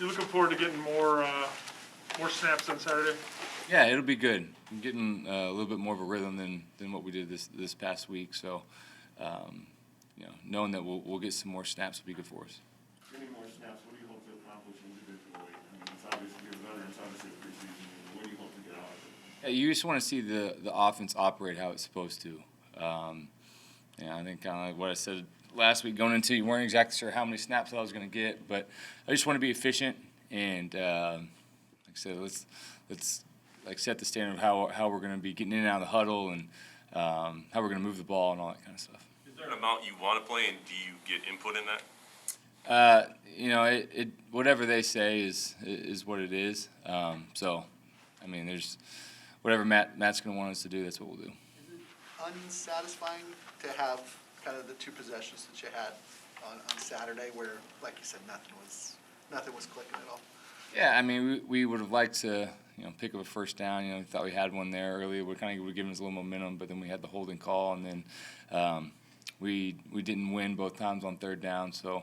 You looking forward to getting more snaps on Saturday? Yeah, it'll be good. I'm getting a little bit more of a rhythm than what we did this past week. So, knowing that we'll get some more snaps will be good for us. Any more snaps? What do you hope to accomplish individually? I mean, it's obviously you're veterans, obviously a preseason. What do you hope to get out of it? Yeah, you just want to see the offense operate how it's supposed to. I think kind of like what I said last week going into, you weren't exactly sure how many snaps I was going to get, but I just want to be efficient and like I said, let's like set the standard of how we're going to be getting in and out of the huddle and how we're going to move the ball and all that kind of stuff. Is there an amount you want to play, and do you get input in that? It whatever they say is what it is. So, I mean, there's whatever Matt's going to want us to do. That's what we'll do. Is it unsatisfying to have kind of the two possessions that you had on Saturday, where, like you said, nothing was clicking at all? Yeah, I mean, we would have liked to, pick up a first down. We thought we had one there earlier. We kind of would have given us a little momentum, but then we had the holding call, and then we didn't win both times on third down. So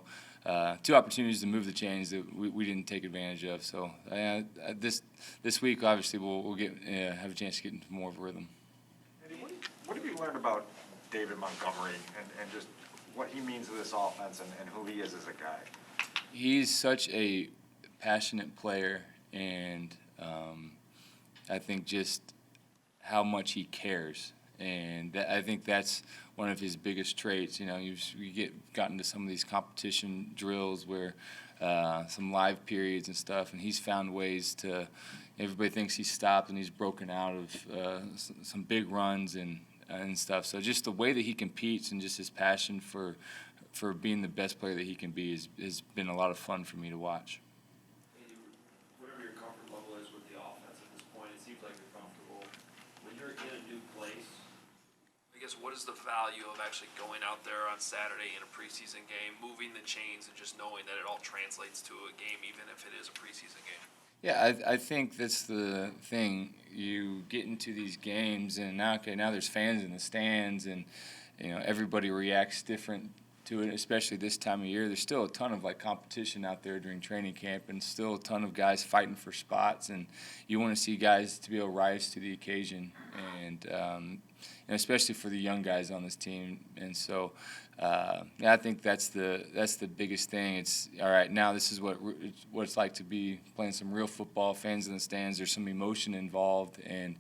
two opportunities to move the chains that we didn't take advantage of. So this week, obviously, we'll have a chance to get into more of a rhythm. Andy, what have you learned about David Montgomery and just what he means to this offense and who he is as a guy? He's such a passionate player, and I think just how much he cares, and I think that's one of his biggest traits. You got into some of these competition drills where some live periods and stuff, and he's found ways to. Everybody thinks he's stopped and he's broken out of some big runs and stuff. So just the way that he competes and just his passion for being the best player that he can be has been a lot of fun for me to watch. Whatever your comfort level is with the offense at this point, it seems like you're comfortable. When you're in a new place, I guess what is the value of actually going out there on Saturday in a preseason game, moving the chains, and just knowing that it all translates to a game, even if it is a preseason game? Yeah, I think that's the thing. You get into these games, and now there's fans in the stands, and everybody reacts different to it, especially this time of year. There's still a ton of competition out there during training camp, and still a ton of guys fighting for spots, and you want to see guys to be able to rise to the occasion, and especially for the young guys on this team. And so I think that's the biggest thing. It's all right. Now this is what it's like to be playing some real football. Fans in the stands. There's some emotion involved, and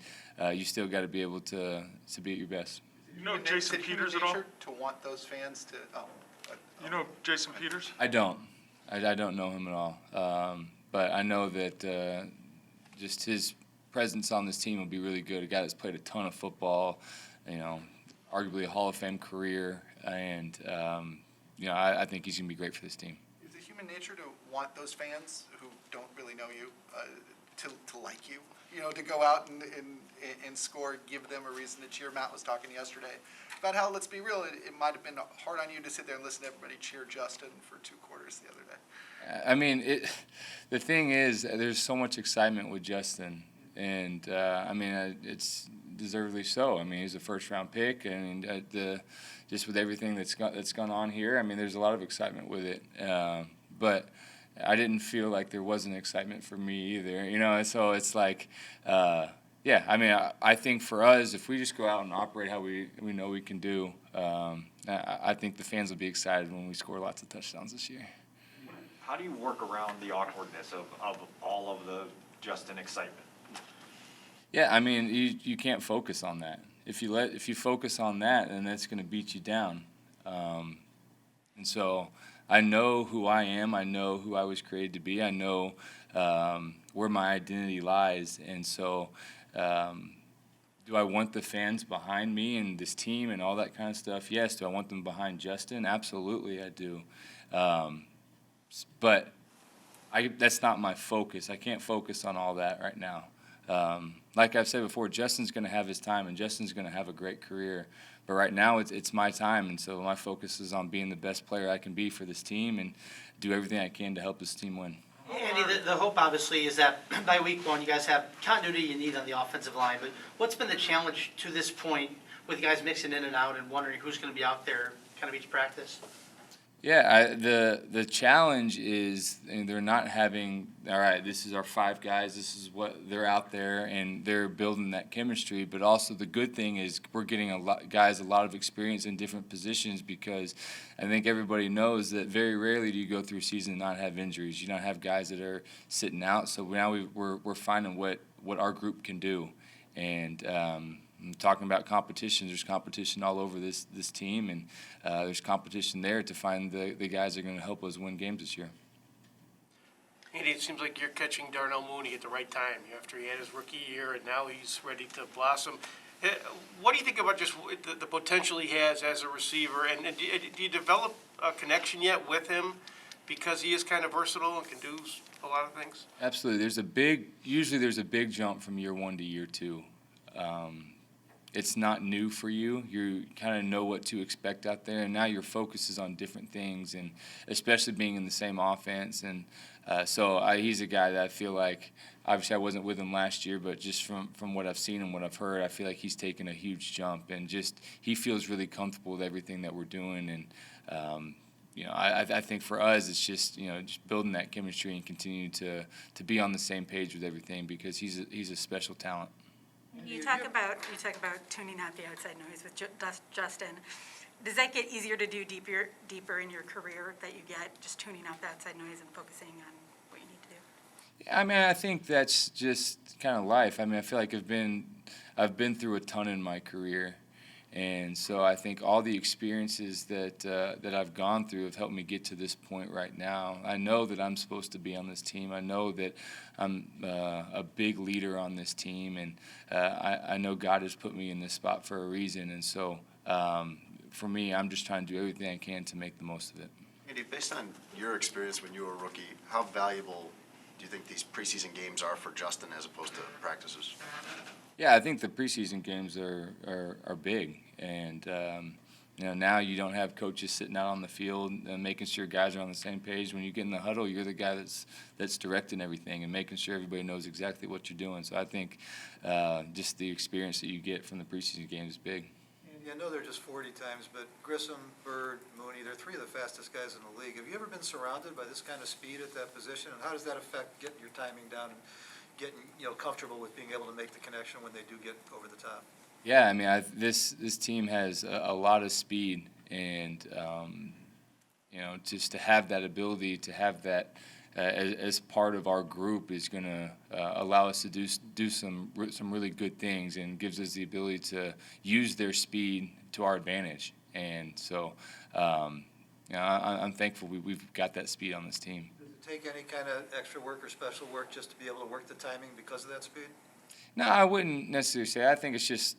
you still got to be able to be at your best. You know Jason Peters at all? To want those fans to. You know Jason Peters? I don't. I don't know him at all. But I know that just his presence on this team will be really good. A guy that's played a ton of football. Arguably a Hall of Fame career, and I think he's gonna be great for this team. Is it human nature to want those fans who don't really know you to like you? To go out and score, give them a reason to cheer. Matt was talking yesterday about how, let's be real, it might have been hard on you to sit there and listen to everybody cheer Justin for 2 quarters the other day. I mean, the thing is, there's so much excitement with Justin, and it's deservedly so. I mean, he's a first-round pick, and just with everything that's gone on here, I mean, there's a lot of excitement with it. But I didn't feel like there wasn't excitement for me either, So it's like, I think for us, if we just go out and operate how we know we can do, I think the fans will be excited when we score lots of touchdowns this year. How do you work around the awkwardness of all of the Justin excitement? Yeah, I mean, you can't focus on that. If you focus on that, then that's going to beat you down. And so I know who I am. I know who I was created to be. I know where my identity lies. And so do I want the fans behind me and this team and all that kind of stuff? Yes. Do I want them behind Justin? Absolutely, I do. But that's not my focus. I can't focus on all that right now. Like I've said before, Justin's going to have his time, and Justin's going to have a great career. But right now, it's my time, and so my focus is on being the best player I can be for this team and do everything I can to help this team win. Andy, the hope obviously is that by week 1 you guys have continuity you need on the offensive line. But what's been the challenge to this point with guys mixing in and out and wondering who's going to be out there kind of each practice? Yeah, the challenge is they're not having, all right, this is our 5 guys, this is what they're out there, and they're building that chemistry. But also the good thing is we're getting a lot of experience in different positions, because I think everybody knows that very rarely do you go through a season and not have injuries. You don't have guys that are sitting out. So now we're finding what our group can do. And talking about competition, there's competition all over this team, and there's competition there to find the guys that are going to help us win games this year. Andy, it seems like you're catching Darnell Mooney at the right time after he had his rookie year, and now he's ready to blossom. What do you think about just the potential he has as a receiver, and do you develop a connection yet with him because he is kind of versatile and can do a lot of things? Absolutely. Usually there's a big jump from year 1 to year 2. It's not new for you. You kind of know what to expect out there, and now your focus is on different things, and especially being in the same offense. And so he's a guy that I feel like, obviously I wasn't with him last year, but just from what I've seen and what I've heard, I feel like he's taken a huge jump, and just he feels really comfortable with everything that we're doing. And I think for us it's just just building that chemistry and continuing to be on the same page with everything, because he's a special talent. You talk about tuning out the outside noise with Justin. Does that get easier to do deeper in your career, that you get just tuning out the outside noise and focusing on what you need to do? Yeah, I mean, I think that's just kind of life. I mean, I feel like I've been through a ton in my career, and so I think all the experiences that I've gone through have helped me get to this point right now. I know that I'm supposed to be on this team. I know that I'm a big leader on this team, and I know God has put me in this spot for a reason. And so for me, I'm just trying to do everything I can to make the most of it. Andy, based on your experience when you were a rookie, how valuable do you think these preseason games are for Justin as opposed to practices? Yeah, I think the preseason games are big, and now you don't have coaches sitting out on the field and making sure guys are on the same page. When you get in the huddle, you're the guy that's directing everything and making sure everybody knows exactly what you're doing. So I think just the experience that you get from the preseason game is big. Andy, I know they're just 40 times, but Grissom, Bird, Mooney, they're 3 of the fastest guys in the league. Have you ever been surrounded by this kind of speed at that position, and how does that affect getting your timing down and getting comfortable with being able to make the connection when they do get over the top? Yeah, I mean, this team has a lot of speed, and just to have that ability, to have that as part of our group is going to allow us to do some really good things, and gives us the ability to use their speed to our advantage. And so, I'm thankful we've got that speed on this team. Take any kind of extra work or special work just to be able to work the timing because of that speed? No, I wouldn't necessarily say. I think it's just,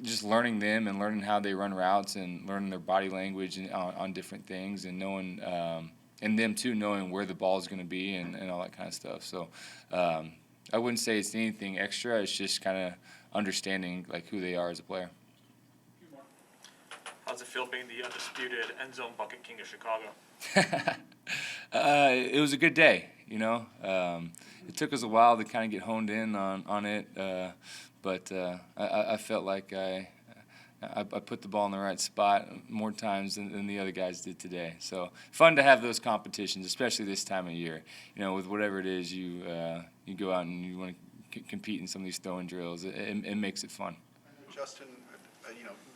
just learning them and learning how they run routes and learning their body language and on different things, and knowing, and them too, knowing where the ball is going to be and all that kind of stuff. So I wouldn't say it's anything extra. It's just kind of understanding like who they are as a player. How's it feel being the undisputed end zone bucket king of Chicago? It was a good day, It took us a while to kind of get honed in on it, but I felt like I put the ball in the right spot more times than the other guys did today. So fun to have those competitions, especially this time of year. With whatever it is, you go out and you want to compete in some of these throwing drills. It makes it fun. Justin,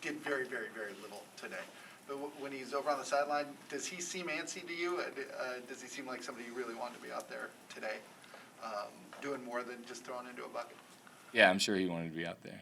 did very, very, very little today. But when he's over on the sideline, does he seem antsy to you? Does he seem like somebody you really wanted to be out there today, doing more than just throwing into a bucket? Yeah, I'm sure he wanted to be out there.